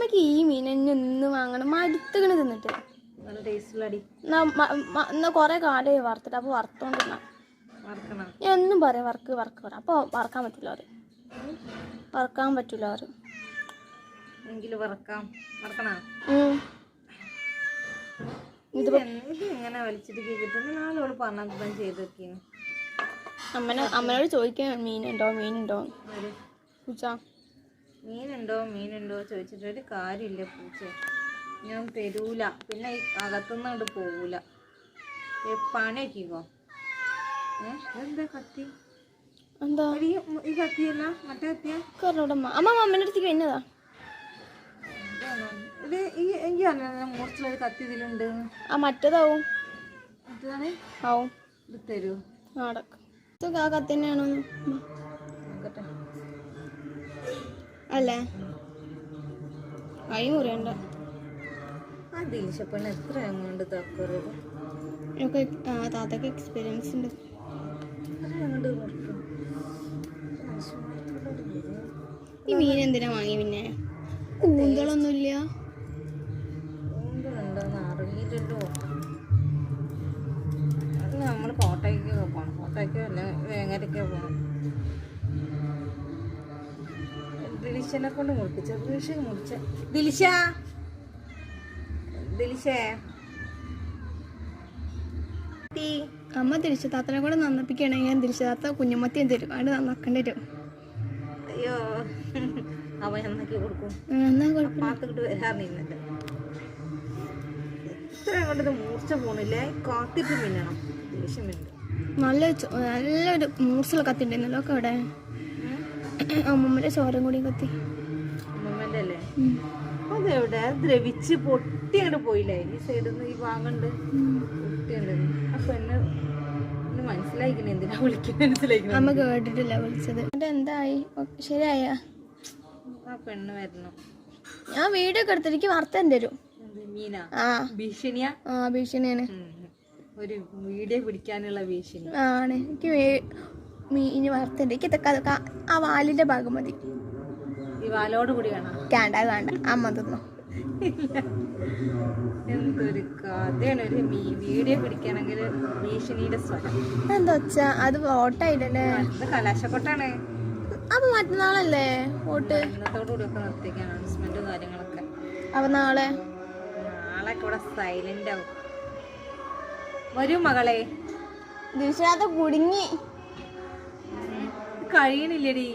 എനിക്ക് ഈ മീൻ എന്നെ ഇന്ന് വാങ്ങണം. മടുത്തുകണ് തിന്നിട്ട്. എന്നാ കൊറേ കാലമായി വറുത്തിട്ട്. അപ്പൊ വറുത്തോണ്ടിരുന്ന എന്നും പറയാം വർക്ക് പറയാം. അപ്പൊ വറക്കാൻ പറ്റില്ല അവര്. വറക്കാൻ പറ്റൂല അവര്. അമ്മനോട് ചോദിക്കാൻ മീനുണ്ടോ മീനുണ്ടോ ചോദിച്ചിട്ട് കാര്യമില്ല പൂച്ച. ഞാൻ തരൂല. പിന്നെ അകത്തുനിന്ന് അങ്ങോട്ട് പോകൂല. പണിയാക്കിക്കോ. എന്താ കത്തി? എന്താ ഈ കത്തിയല്ല മറ്റേ കത്തിയ? അമ്മ അമ്മേന്റെ അടുത്തേക്ക് കഴിഞ്ഞതാ. ഇത് ഈ മൂർച്ചയുള്ളൊരു കത്തി ഇതിലുണ്ട്. ആ മറ്റേതാവും. ആവും. ഇത് തരൂ. ആ കത്തി തന്നെയാണോ അല്ലേ? കൈ മുറിയണ്ട. ആ ദിൽഷപ്പെണ്ണ് എത്ര അങ്ങോട്ട് തക്കറത്. താത്തക്ക് എക്സ്പീരിയൻസ് ഉണ്ട്. ഈ മീൻ എന്തിനാ വാങ്ങി? പിന്നെ കൂന്തളൊന്നുമില്ല. കൂന്തലുണ്ടോന്ന് അറിയില്ലല്ലോ. അത് നമ്മൾ കോട്ടയ്ക്കൊക്കെ പോകണം. കോട്ടയ്ക്കോ അല്ല വേങ്ങരയ്ക്കോ പോകണം. ദിലിശനെ കൊണ്ട് മുറിപ്പിച്ച ദിലിശേ അമ്മ ദിലിശ താത്തനെ കൂടെ നന്നാപ്പിക്കുകയാണെങ്കിൽ ദിലിശ താത്ത കുഞ്ഞുമത്തിയും തരും. അത് നന്നാക്കേണ്ടി വരും. അയ്യോ അവ നന്നാക്കി കൊടുക്കും. പാത്തിട്ട് വരാറില്ല. ഇത്ര അങ്ങോട്ട് മൂർച്ച പോണില്ലേ? കാത്തിട്ട് മിന്നണം. ദിലിശ മിന്നും. നല്ലൊരു മൂർച്ചയുള്ള കത്തി ഉണ്ടായിരുന്നല്ലോ ഒക്കെ അവിടെ. അമ്മമ്മയുടെ ചോരം കൂടി കത്തി. അമ്മമ്മന്റെ അല്ലേ? അതെവിടെ? ദ്രവിച്ച് പൊട്ടി അങ്ങോട്ട് പോയില്ലേ? ഈ സൈഡിൽ നിന്ന് ഈ ഭാഗമുണ്ട് പൊട്ടിയുണ്ട്. അപ്പൊ എന്നെ മനസ്സിലായിക്കണേ എന്തിനാ വിളിക്കുന്നത്. മനസ്സിലായിക്കണേ. അമ്മ കേട്ടിട്ടില്ല വിളിച്ചത്. എന്തായി? ശരിയായ? ആ പെണ്ണ് വരണം. ഞാൻ വീഡിയോ ഒക്കെ എടുത്തിട്ട് എനിക്ക് വാർത്ത തരും. മീനാ? ഭീഷണിയാ? ഭീഷണിയാണ്. ഒരു വീഡിയോ പിടിക്കാനുള്ള ഭീഷണി ആണ്. എനിക്ക് മീന് വാർത്തണ്ട്. എനിക്ക് ആ വാലിന്റെ ഭാഗം മതി. ഈ വാലോട് കൂടി വേണം. വേണ്ട അമ്മ തിന്നു. എന്തൊരു കഥയാണ്. ഒരു വീഡിയോ പിടിക്കണമെങ്കിൽ ഭീഷണിയുടെ സ്വരം. എന്താ വെച്ചാ അത് വോട്ടായില്ലല്ലേ? ഇത് കലാശക്കൊട്ടാണ്. അപ്പൊ മറ്റന്നാളല്ലേ വോട്ട്? ഇന്നത്തോടുകൂടി ഒക്കെ നിർത്തിക്കാണ് അനൗൺസ്മെന്റും കാര്യങ്ങളൊക്കെ. അപ്പൊ നാളെ ഇവിടെ സൈലന്റ് ആവും. വരൂ മകളെ. ദിൽഷാത്ത കുടുങ്ങി. കഴിയണില്ലടി.